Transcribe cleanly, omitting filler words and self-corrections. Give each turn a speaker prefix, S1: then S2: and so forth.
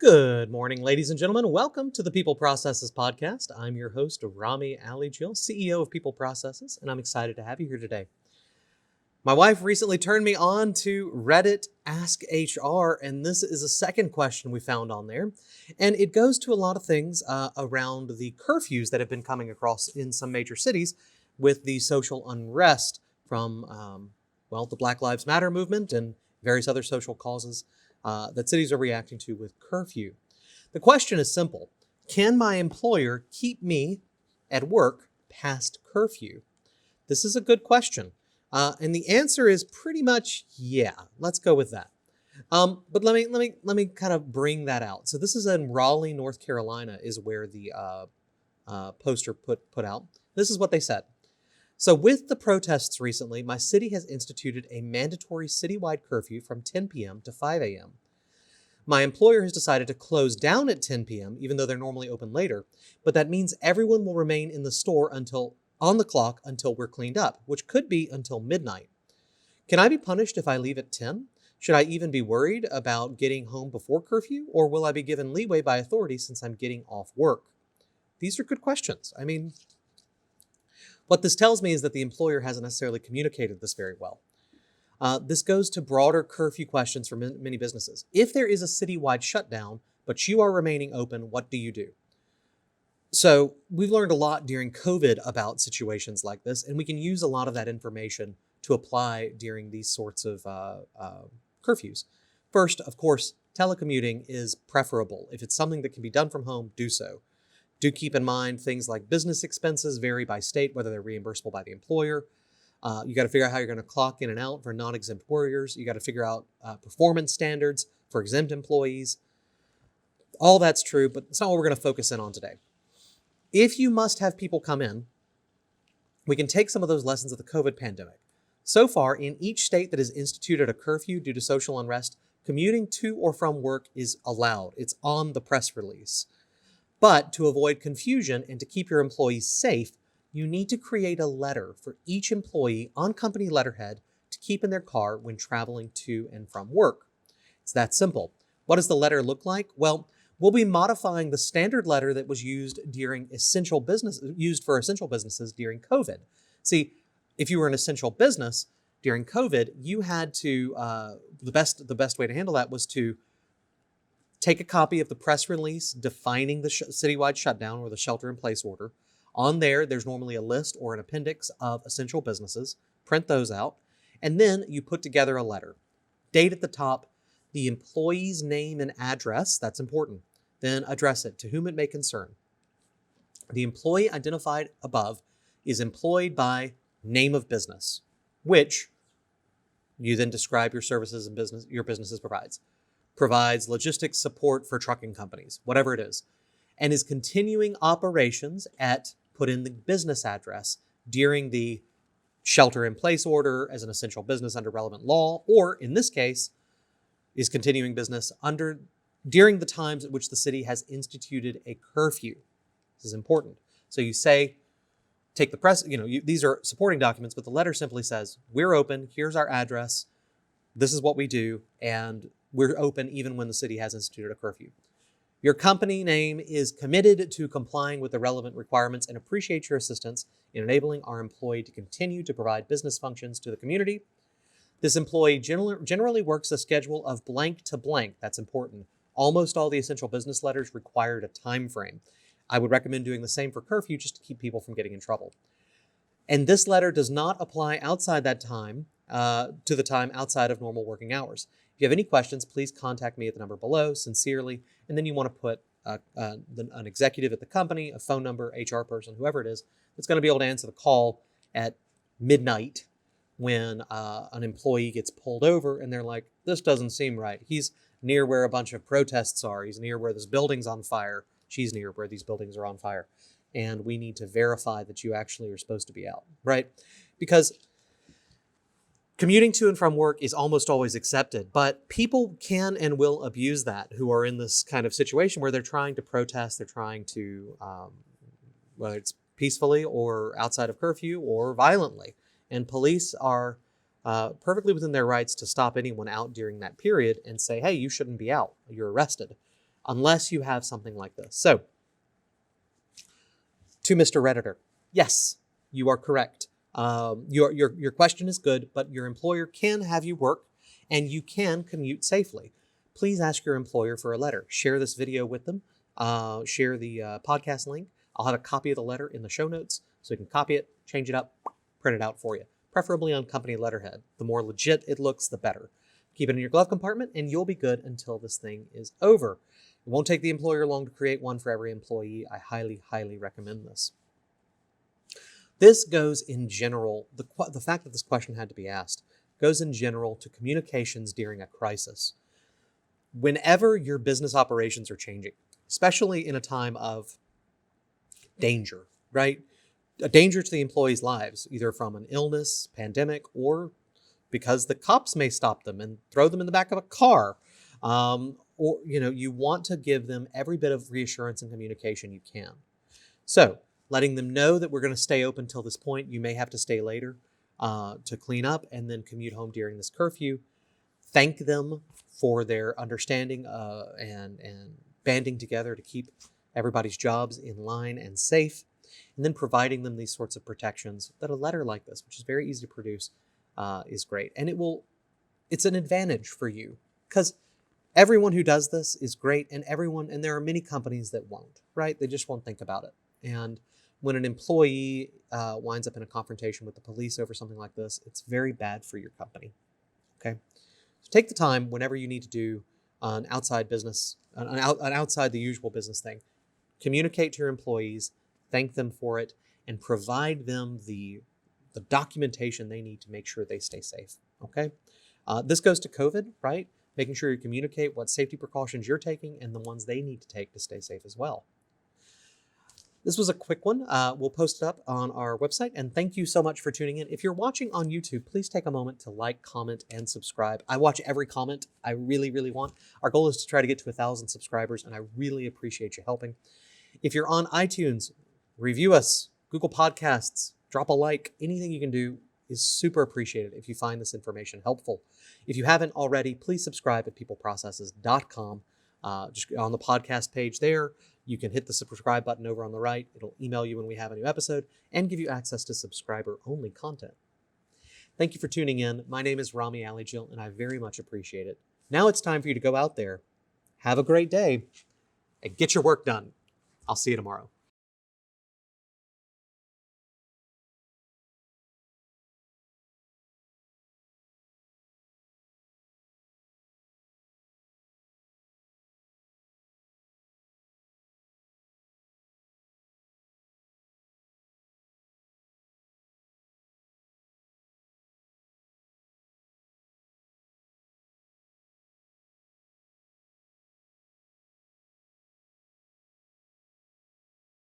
S1: Good morning, ladies and gentlemen. Welcome to the People Processes Podcast. I'm your host, Rami Ali Jill, CEO of People Processes, and I'm excited to have you here today. My wife recently turned me on to Reddit Ask HR, and this is a second question we found on there. And it goes to a lot of things around the curfews that have been coming across in some major cities with the social unrest from, the Black Lives Matter movement and various other social causes that cities are reacting to with curfew. The question is simple. Can my employer keep me at work past curfew? This is a good question. And the answer is pretty much yeah. Let's go with that. But let me kind of bring that out. So this is in Raleigh, North Carolina, is where the poster put out. This is what they said. So with the protests recently, my city has instituted a mandatory citywide curfew from 10 p.m. to 5 a.m. My employer has decided to close down at 10 p.m., even though they're normally open later, but that means everyone will remain in the store on the clock until we're cleaned up, which could be until midnight. Can I be punished if I leave at 10? Should I even be worried about getting home before curfew, or will I be given leeway by authorities since I'm getting off work? These are good questions. I mean, what this tells me is that the employer hasn't necessarily communicated this very well. This goes to broader curfew questions for many businesses. If there is a citywide shutdown, but you are remaining open, what do you do? So we've learned a lot during COVID about situations like this, and we can use a lot of that information to apply during these sorts of curfews. First, of course, telecommuting is preferable. If it's something that can be done from home, do so. Do keep in mind things like business expenses vary by state, whether they're reimbursable by the employer. You got to figure out how you're going to clock in and out for non-exempt workers. You got to figure out performance standards for exempt employees. All that's true, but it's not what we're going to focus in on today. If you must have people come in, we can take some of those lessons of the COVID pandemic. So far, in each state that has instituted a curfew due to social unrest, commuting to or from work is allowed. It's on the press release. But to avoid confusion and to keep your employees safe, you need to create a letter for each employee on company letterhead to keep in their car when traveling to and from work. It's that simple. What does the letter look like? Well, we'll be modifying the standard letter that was used for essential businesses during COVID. See, if you were an essential business during COVID, you had to the best way to handle that was to take a copy of the press release defining the citywide shutdown or the shelter-in-place order. On there, there's normally a list or an appendix of essential businesses. Print those out, and then you put together a letter. Date at the top, the employee's name and address, that's important. Then address it to whom it may concern. The employee identified above is employed by name of business, which you then describe your services and your businesses provides logistics support for trucking companies, whatever it is, and is continuing operations put in the business address during the shelter-in-place order as an essential business under relevant law, or in this case, is continuing business during the times at which the city has instituted a curfew. This is important. So you say, take the press, these are supporting documents, but the letter simply says, we're open, here's our address, this is what we do, and we're open even when the city has instituted a curfew. Your company name is committed to complying with the relevant requirements and appreciates your assistance in enabling our employee to continue to provide business functions to the community. This employee generally works a schedule of blank to blank. That's important. Almost all the essential business letters required a time frame. I would recommend doing the same for curfew just to keep people from getting in trouble. And this letter does not apply outside that time to the time outside of normal working hours. If you have any questions, please contact me at the number below, sincerely. And then you want to put an executive at the company, a phone number, HR person, whoever it is, that's going to be able to answer the call at midnight when an employee gets pulled over and they're like, this doesn't seem right. He's near where a bunch of protests are. He's near where this building's on fire. She's near where these buildings are on fire. And we need to verify that you actually are supposed to be out, right? Because commuting to and from work is almost always accepted, but people can and will abuse that who are in this kind of situation where they're trying to protest, they're trying to, whether it's peacefully or outside of curfew or violently. And police are perfectly within their rights to stop anyone out during that period and say, hey, you shouldn't be out, you're arrested. unless you have something like this. So, to Mr. Redditor, yes, you are correct. Your question is good, but your employer can have you work and you can commute safely. Please ask your employer for a letter. Share this video with them. Share the podcast link. I'll have a copy of the letter in the show notes so you can copy it, change it up, print it out for you, preferably on company letterhead. The more legit it looks, the better. Keep it in your glove compartment and you'll be good until this thing is over. It won't take the employer long to create one for every employee. I highly, highly recommend this. This goes in general, the fact that this question had to be asked goes in general to communications during a crisis. Whenever your business operations are changing, especially in a time of danger, right? A danger to the employees' lives, either from an illness, pandemic, or because the cops may stop them and throw them in the back of a car. Or, you want to give them every bit of reassurance and communication you can. So, letting them know that we're going to stay open till this point. You may have to stay later to clean up and then commute home during this curfew. Thank them for their understanding and banding together to keep everybody's jobs in line and safe. And then providing them these sorts of protections that a letter like this, which is very easy to produce, is great. And it's an advantage for you because everyone who does this is great, and there are many companies that won't, right? They just won't think about it. And when an employee winds up in a confrontation with the police over something like this, it's very bad for your company, okay? So take the time whenever you need to do an outside business, an outside the usual business thing. Communicate to your employees, thank them for it, and provide them the documentation they need to make sure they stay safe, okay? This goes to COVID, right? Making sure you communicate what safety precautions you're taking and the ones they need to take to stay safe as well. This was a quick one. We'll post it up on our website, and thank you so much for tuning in. If you're watching on YouTube, please take a moment to like, comment, and subscribe. I watch every comment. I really, really want. Our goal is to try to get to 1,000 subscribers, and I really appreciate you helping. If you're on iTunes, review us, Google Podcasts, drop a like. Anything you can do is super appreciated if you find this information helpful. If you haven't already, please subscribe at peopleprocesses.com. Just on the podcast page there, you can hit the subscribe button over on the right. It'll email you when we have a new episode and give you access to subscriber-only content. Thank you for tuning in. My name is Rami Ali-Jill, and I very much appreciate it. Now it's time for you to go out there, have a great day, and get your work done. I'll see you tomorrow.